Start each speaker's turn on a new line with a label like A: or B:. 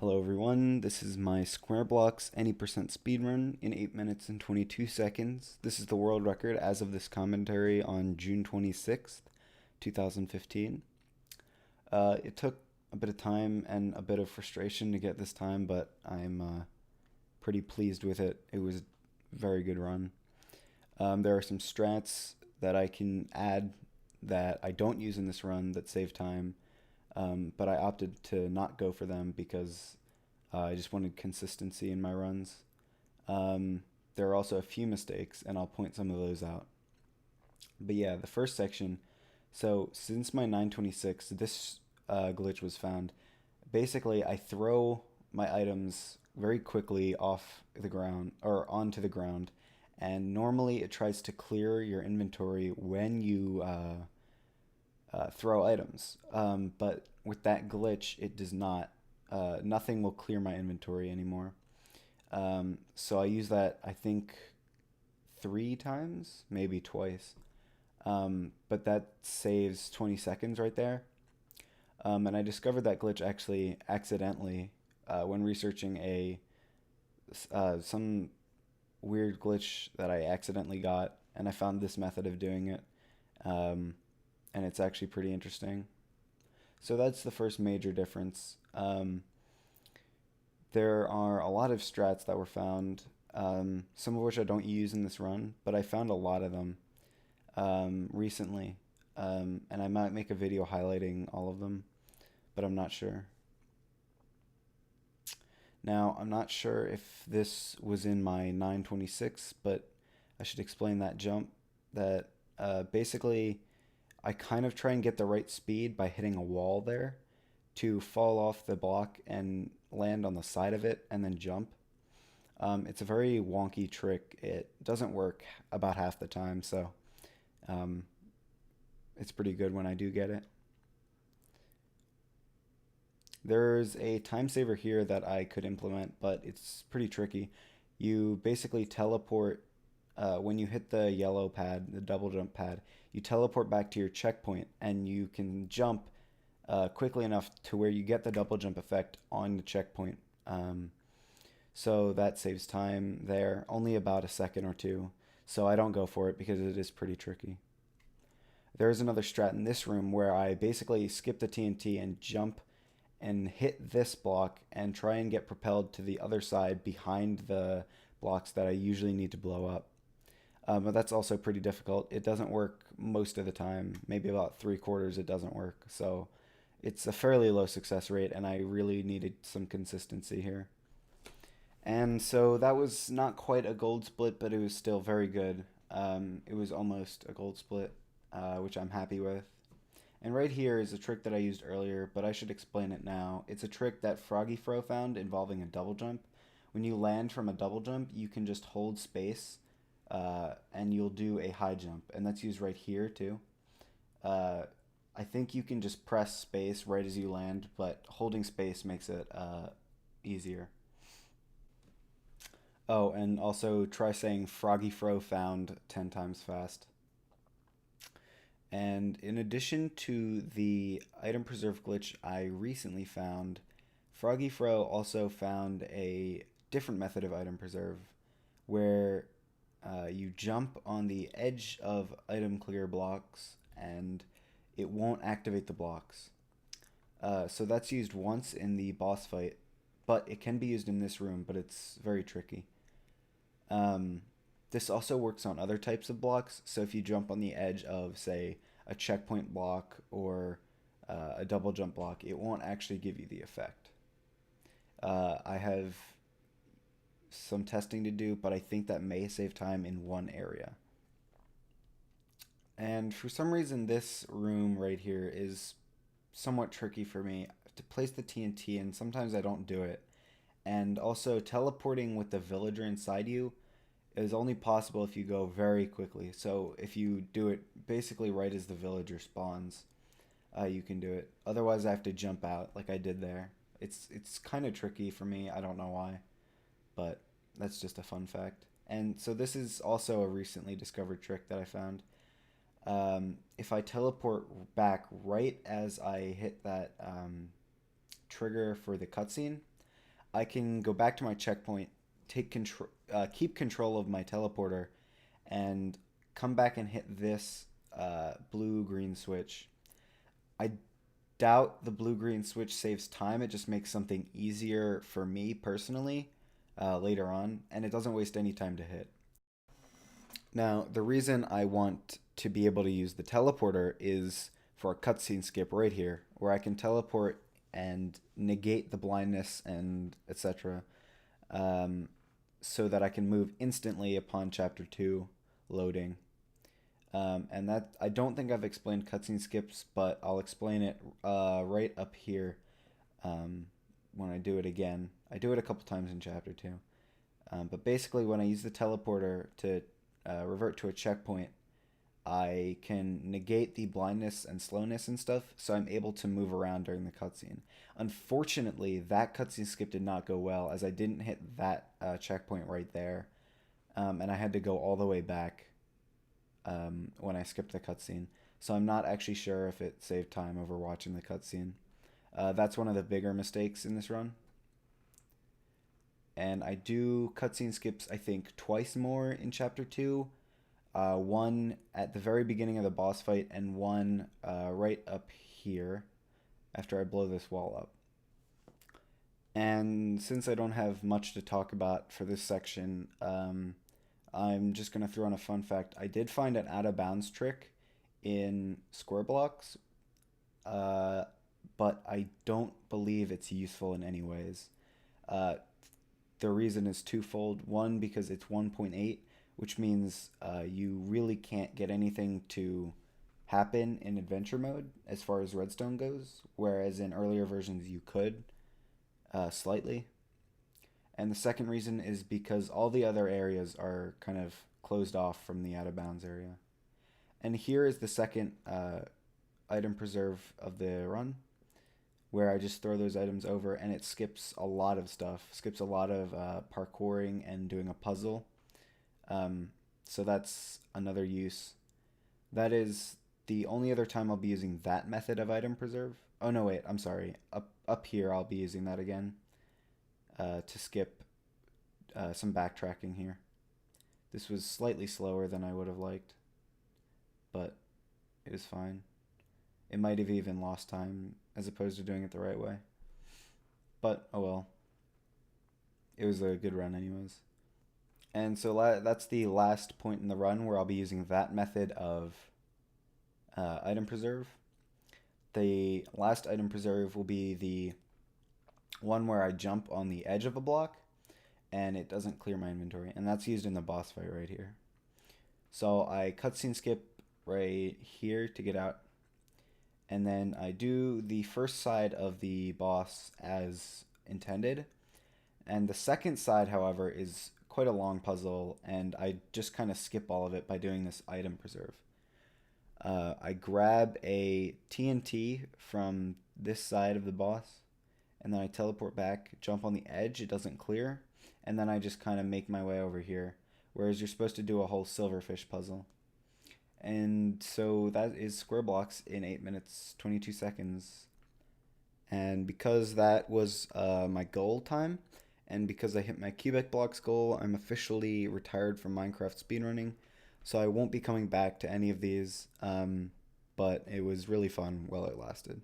A: Hello everyone, this is my SquareBlocks any percent speedrun in 8 minutes and 22 seconds. This is the world record as of this commentary on June 26th, 2015. It took a bit of time and a bit of frustration to get this time, but I'm pretty pleased with it. It was a very good run. There are some strats that I can add that I don't use in this run that save time, but I opted to not go for them because I just wanted consistency in my runs. There are also a few mistakes, and I'll point some of those out. But yeah, the first section. So since my 926, this glitch was found. Basically, I throw my items very quickly off the ground or onto the ground, and normally it tries to clear your inventory when you throw items. But with that glitch, it does not. Nothing will clear my inventory anymore. So I use that, I think, 3 times, maybe twice. But that saves 20 seconds right there. And I discovered that glitch actually accidentally when researching a some weird glitch that I accidentally got, and I found this method of doing it. Um, and it's actually pretty interesting. So that's the first major difference. There are a lot of strats that were found, some of which I don't use in this run, but I found a lot of them recently, and I might make a video highlighting all of them, but I'm not sure. Now, I'm not sure if this was in my 926, but I should explain that jump. That basically, I kind of try and get the right speed by hitting a wall there to fall off the block and land on the side of it and then jump. It's a very wonky trick. It doesn't work about half the time, so um, it's pretty good when I do get it. There's a time saver here that I could implement, but it's pretty tricky. You basically teleport when you hit the yellow pad, the double jump pad, you teleport back to your checkpoint and you can jump quickly enough to where you get the double jump effect on the checkpoint. So that saves time there, only about a second or two. So I don't go for it because it is pretty tricky. There's another strat in this room where I basically skip the TNT and jump and hit this block and try and get propelled to the other side behind the blocks that I usually need to blow up. But that's also pretty difficult. It doesn't work most of the time. Maybe about 3/4 it doesn't work. So it's a fairly low success rate, and I really needed some consistency here. And so that was not quite a gold split, but it was still very good. It was almost a gold split, which I'm happy with. And right here is a trick that I used earlier, but I should explain it now. It's a trick that Froggy Fro found involving a double jump. When you land from a double jump, you can just hold space, and you'll do a high jump. And that's used right here too. Uh, I think you can just press space right as you land, but holding space makes it easier. Oh, and also try saying Froggy Fro found 10 times fast. And in addition to the item preserve glitch I recently found, Froggy Fro also found a different method of item preserve where you jump on the edge of item clear blocks and it won't activate the blocks. So that's used once in the boss fight, but it can be used in this room, but it's very tricky. Um, this also works on other types of blocks. So if you jump on the edge of, say, a checkpoint block or a double jump block, it won't actually give you the effect. I have some testing to do, but I think that may save time in one area. And for some reason, this room right here is somewhat tricky for me to place the TNT, and sometimes I don't do it. And also, teleporting with the villager inside you is only possible if you go very quickly. So if you do it basically right as the villager spawns, you can do it. Otherwise, I have to jump out like I did there. It's kind of tricky for me. I don't know why, but that's just a fun fact. And so this is also a recently discovered trick that I found. If I teleport back right as I hit that trigger for the cutscene, I can go back to my checkpoint, take control, keep control of my teleporter, and come back and hit this blue-green switch. I doubt the blue-green switch saves time. It just makes something easier for me personally later on, and it doesn't waste any time to hit. Now, the reason I want to be able to use the teleporter is for a cutscene skip right here, where I can teleport and negate the blindness and etc. Um, so that I can move instantly upon chapter 2 loading. And that I don't think I've explained cutscene skips, but I'll explain it right up here um, when I do it again. I do it a couple times in chapter 2. But basically, when I use the teleporter to revert to a checkpoint, I can negate the blindness and slowness and stuff, so I'm able to move around during the cutscene. Unfortunately, that cutscene skip did not go well, as I didn't hit that checkpoint right there, and I had to go all the way back when I skipped the cutscene. So I'm not actually sure if it saved time over watching the cutscene. That's one of the bigger mistakes in this run. And I do cutscene skips, I think, twice more in Chapter 2. One at the very beginning of the boss fight, and one right up here after I blow this wall up. And since I don't have much to talk about for this section, I'm just going to throw in a fun fact. I did find an out of bounds trick in SquareBlocks, uh, but I don't believe it's useful in any ways. Uh, the reason is twofold. One, because it's 1.8, which means you really can't get anything to happen in adventure mode as far as redstone goes, whereas in earlier versions you could slightly. And the second reason is because all the other areas are kind of closed off from the out of bounds area. And here is the second item preserve of the run, where I just throw those items over and it skips a lot of stuff. Skips a lot of parkouring and doing a puzzle. So that's another use. That is the only other time I'll be using that method of item preserve. Oh no, wait, I'm sorry. Up here I'll be using that again to skip some backtracking here. This was slightly slower than I would have liked, but it was fine. It might have even lost time as opposed to doing it the right way. But oh well. It was a good run anyways. And so that's the last point in the run where I'll be using that method of item preserve. The last item preserve will be the one where I jump on the edge of a block and it doesn't clear my inventory. And that's used in the boss fight right here. So I cutscene skip right here to get out. And then I do the first side of the boss as intended. And the second side, however, is quite a long puzzle, and I just kind of skip all of it by doing this item preserve. I grab a TNT from this side of the boss, and then I teleport back, jump on the edge, it doesn't clear, and then I just kind of make my way over here, whereas you're supposed to do a whole silverfish puzzle. And so that is SquareBlocks in 8 minutes 22 seconds. And because that was my goal time, and because I hit my cubic blocks goal, I'm officially retired from Minecraft speedrunning. So I won't be coming back to any of these, but it was really fun while it lasted.